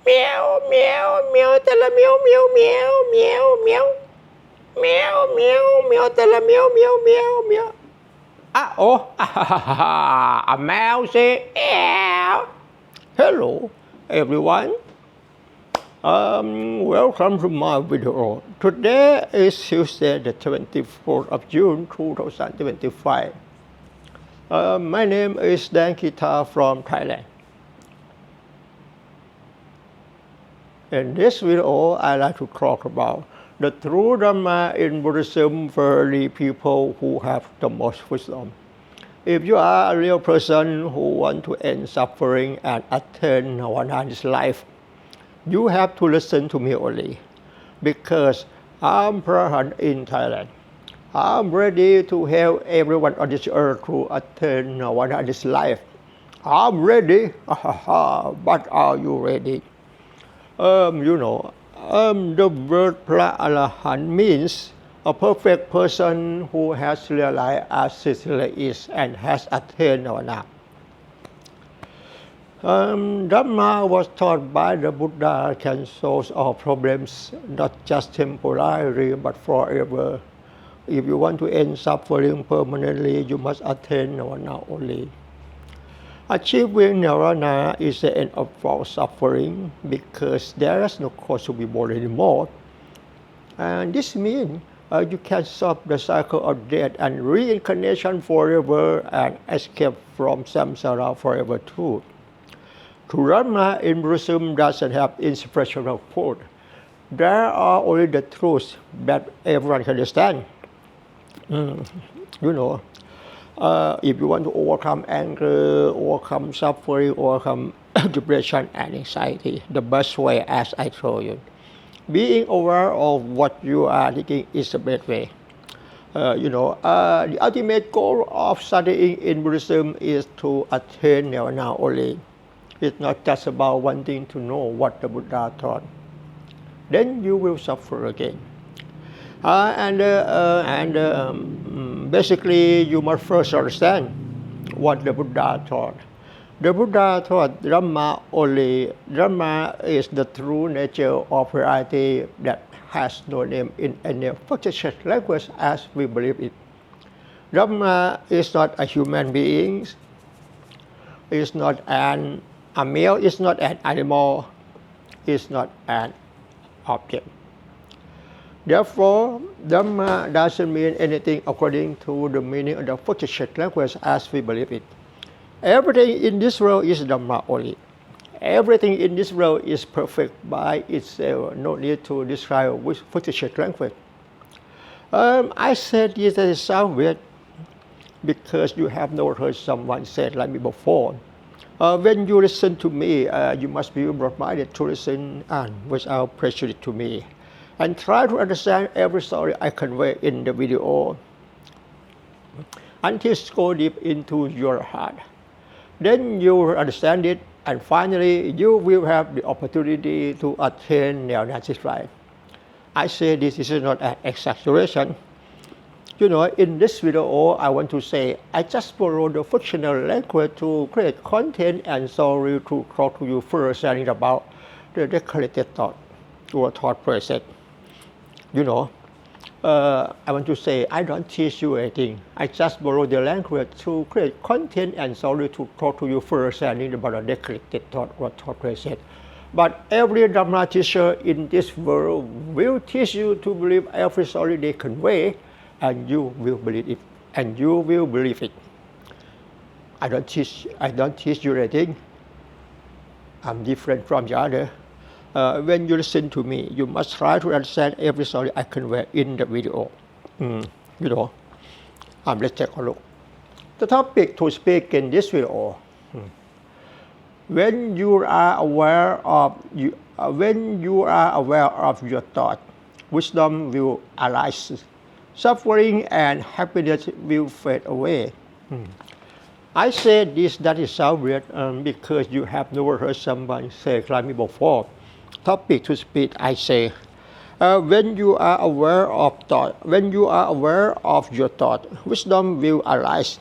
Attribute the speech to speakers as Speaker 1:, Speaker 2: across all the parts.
Speaker 1: meow, meow, meow, tala meow, meow, meow, meow, meow. Meow, meow, meow, tala meow, meow, meow, meow. A mouse say, meow. Hello, everyone. Welcome to my video. Today is Tuesday, the 24th of June, 2025. My name is แดง from Thailand. In this video, I like to talk about the true Dharma in Buddhism for the people who have the most wisdom. If you are a real person who want to end suffering and attain Nirvana in this life, you have to listen to me only, because I'm present in Thailand. I'm ready to help everyone on this earth to attain Nirvana in this life. I'm ready. But are you ready? The word Pleae means a perfect person who has realized as sincerely is and has attained Nirvana. Dharma was taught by the Buddha can solve all problems, not just temporarily but forever. If you want to end suffering permanently, you must attain Nirvana only. Achieving Nirvana is the end of all suffering because there is no cause to be born anymore. And this means you can stop the cycle of death and reincarnation forever and escape from samsara forever too. True Dharma in Buddhism doesn't have inspirational quote. There are only the truths that everyone can understand. If you want to overcome anger, overcome suffering, overcome depression and anxiety, the best way, as I told you, being aware of what you are thinking is the best way. The ultimate goal of studying in Buddhism is to attain Nirvana only. It's not just about wanting to know what the Buddha taught. Then you will suffer again. Basically, you must first understand what the Buddha taught. The Buddha taught Dharma only. Dharma is the true nature of reality that has no name in any fictitious language as we believe it. Dharma is not a human being. It's not a male. It's not an animal. It's not an object. Therefore, Dharma doesn't mean anything according to the meaning of the fictitious language as we believe it. Everything in this world is Dharma only. Everything in this world is perfect by itself. No need to describe with fictitious language. I said this as it sounds weird because you have never heard someone say it like me before. When you listen to me, you must be broad-minded to listen and without prejudice to me, and try to understand every story I convey in the video until it goes deep into your heart. Then you will understand it, and finally you will have the opportunity to attain Nirvana life. I say this is not an exaggeration. In this video, I want to say I just borrowed the fictional language to create content and sorry to talk to you first and about the decorated thought or thought process. I want to say I don't teach you anything. I just borrow the language to create content and sorry to talk to you first and about the decorated thought or thought process. But every Dharma teacher in this world will teach you to believe every story they convey, and you will believe it, and you will believe it. I don't teach you anything. I'm different from the other. When you listen to me, you must try to understand every story I convey in the video. Let's take a look. The topic to speak in this video. When you are aware of your thought, wisdom will arise. Suffering and happiness will fade away. I said this that is so weird because you have never heard someone say it like me before. Topic to speak, I say, when you are aware of your thought, wisdom will arise.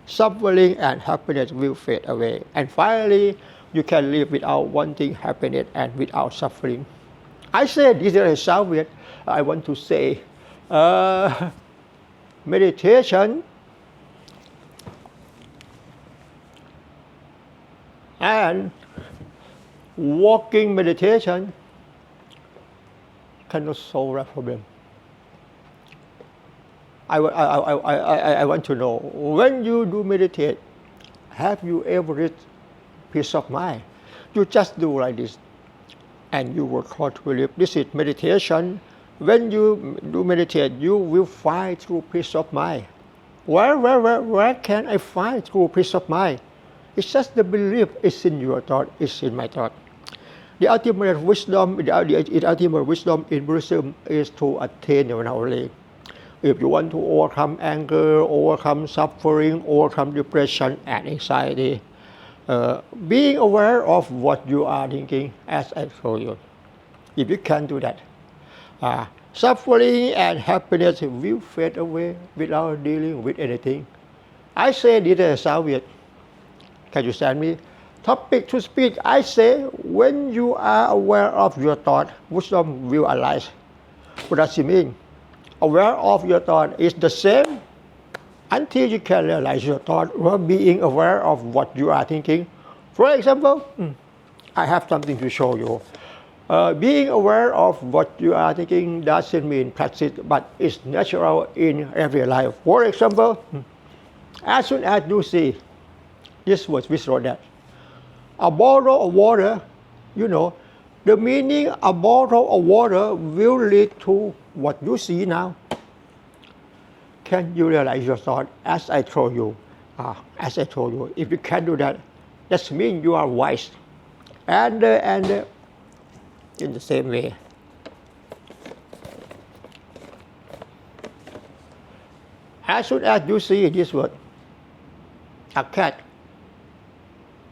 Speaker 1: Suffering and happiness will fade away. And finally, you can live without wanting happiness and without suffering. I say this is sound weird. I want to say meditation and walking meditation cannot solve that problem. I want to know, when you do meditate, have you ever reached peace of mind? You just do like this, and you work hard to live. This is meditation. When you do meditate, you will find true peace of mind. Where can I find true peace of mind? It's just the belief. It's in your thought. It's in my thought. The ultimate wisdom in Buddhism is to attain Nirvana. If you want to overcome anger, overcome suffering, overcome depression and anxiety, being aware of what you are thinking, as I told you. If you can do that, suffering and happiness will fade away without dealing with anything. I say this is sound weird. Can you understand me? Topic to speak, I say, when you are aware of your thought, wisdom will arise. What does it mean? Aware of your thought is the same until you can realize your thought or being aware of what you are thinking. For example, I have something to show you. Being aware of what you are thinking doesn't mean practice, but it's natural in every life. For example, as soon as you see, this was we wrote that. A bottle of water, the meaning a bottle of water will lead to what you see now. Can you realize your thought as I told you? If you can do that, that means you are wise. And in the same way, as soon as you see this word, a cat,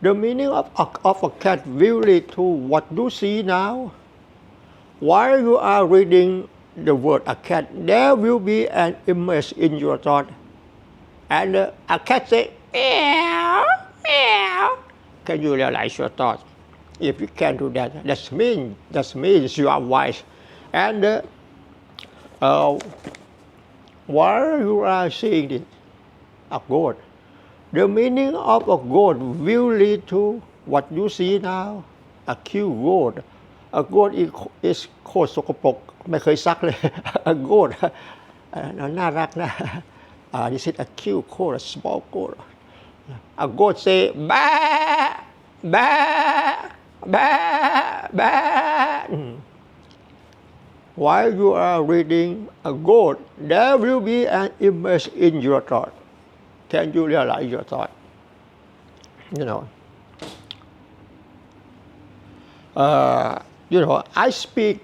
Speaker 1: the meaning of a cat will lead to what you see now. While you are reading the word a cat, there will be an image in your thought. And a cat say, meow, meow. Can you realize your thought? If you can do that, that means you are wise. And while you are seeing it, a goat, the meaning of a goat will lead to what you see now, a cute goat. A goat is โคตรสกปรกไม่เคยซักเลย A goat น่ารักนะ This is a cute goat, a small goat. A goat say, ba, ba, ba, ba. While you are reading a goat, there will be an image in your thought. Can you realize your thought? I speak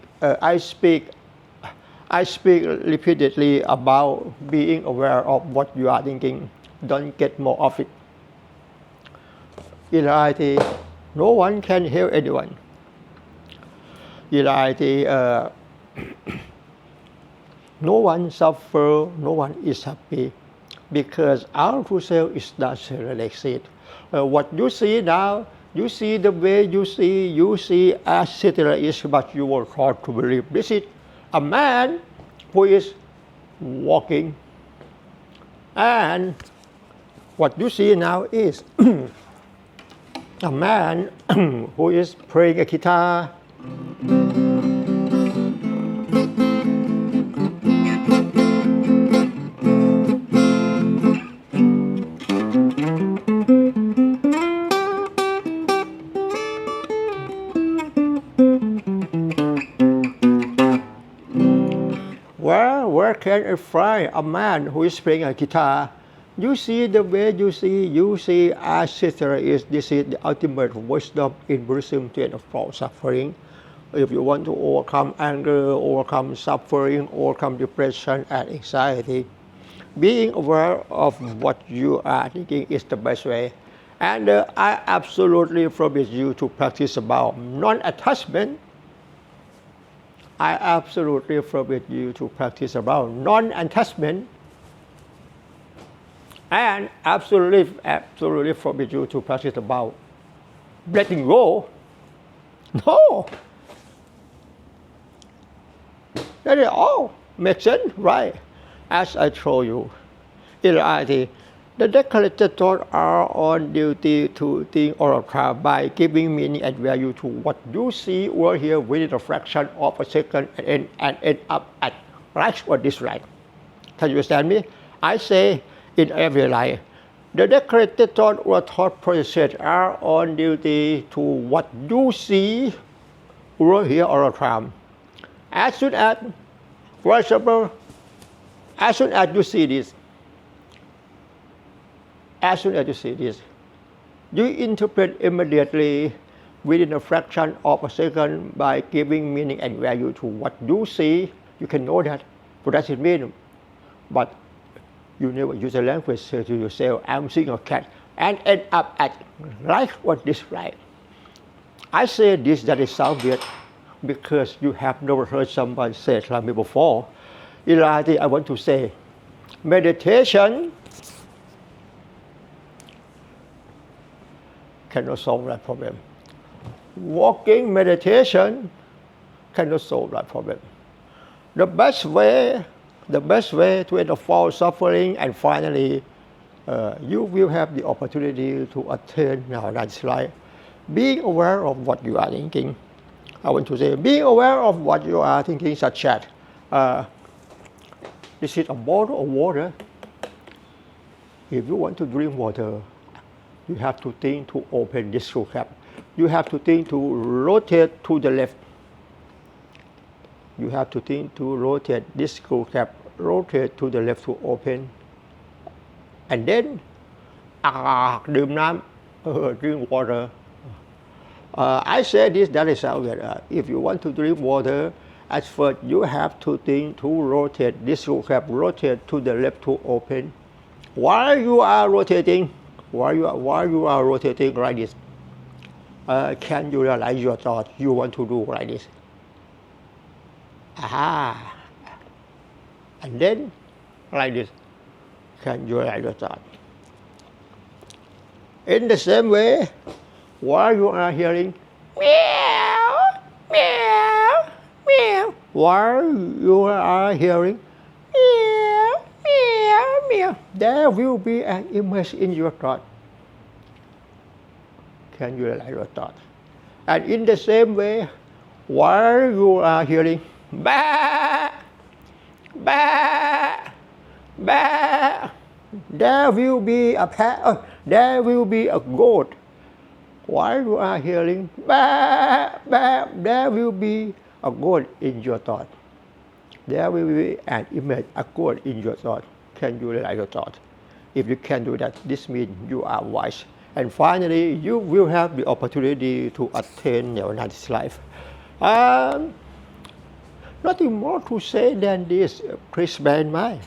Speaker 1: repeatedly about being aware of what you are thinking. Don't get more of it. In reality, no one can help anyone. In reality, no one suffers, no one is happy, because our true self is not relaxed. What you see now, you see the way you see as it is, but you work hard to believe. This is a man who is walking, and what you see now is a man who is playing a guitar. Where can I find a man who is playing a guitar? You see the way you see as it is. This is the ultimate wisdom in Buddhism to end all suffering. If you want to overcome anger, overcome suffering, overcome depression and anxiety, being aware of what you are thinking is the best way. And I absolutely forbid you to practice about non-attachment. I absolutely forbid you to practice about non-attachment, and absolutely forbid you to practice about letting go. No. That is all makes sense, right? As I told you, in reality, the decorated thoughts are on duty to think all the time by giving meaning and value to what you see or hear within a fraction of a second and end up at right or dislike. Can you understand me? I say in every life, the decorated thought or thought process are on duty to what you see or hear all the time. As soon as, for example, as soon as you see this, you interpret immediately within a fraction of a second by giving meaning and value to what you see. You can know that. What does it mean? But you never use a language, say to yourself, I'm seeing a cat, and end up at like or dislike. I say this that it sounds weird because you have never heard someone say it like me before. In reality, I want to say, meditation cannot solve that problem. Walking meditation cannot solve that problem. The best way to end all suffering and finally you will have the opportunity to attain Nirvana's life. Being aware of what you are thinking. I want to say, being aware of what you are thinking, such as this is a bottle of water. If you want to drink water, you have to think to open this screw cap. You have to think to rotate to the left. You have to think to rotate this screw cap, rotate to the left to open. And then,ดื่มน้ำ drink water. I say this, that is how that if you want to drink water, at first you have to think to rotate this screw cap, rotate to the left to open. While you are rotating like this, can you realize your thought you want to do like this? And then like this, can you realize your thought? In the same way, while you are hearing meow, meow, meow, while you are hearing meow, meow, meow, there will be an image in your thought. Can you realize your thought? And in the same way, while you are hearing ba, ba, ba, there will be a there will be a goat. While you are hearing ba, ba, there will be a goat in your thought. There will be an image, a goat in your thought. Can you realize your thought? If you can do that, this means you are wise. And finally, you will have the opportunity to attain Nirvana's life. Nothing more to say than this. Please bear in mind.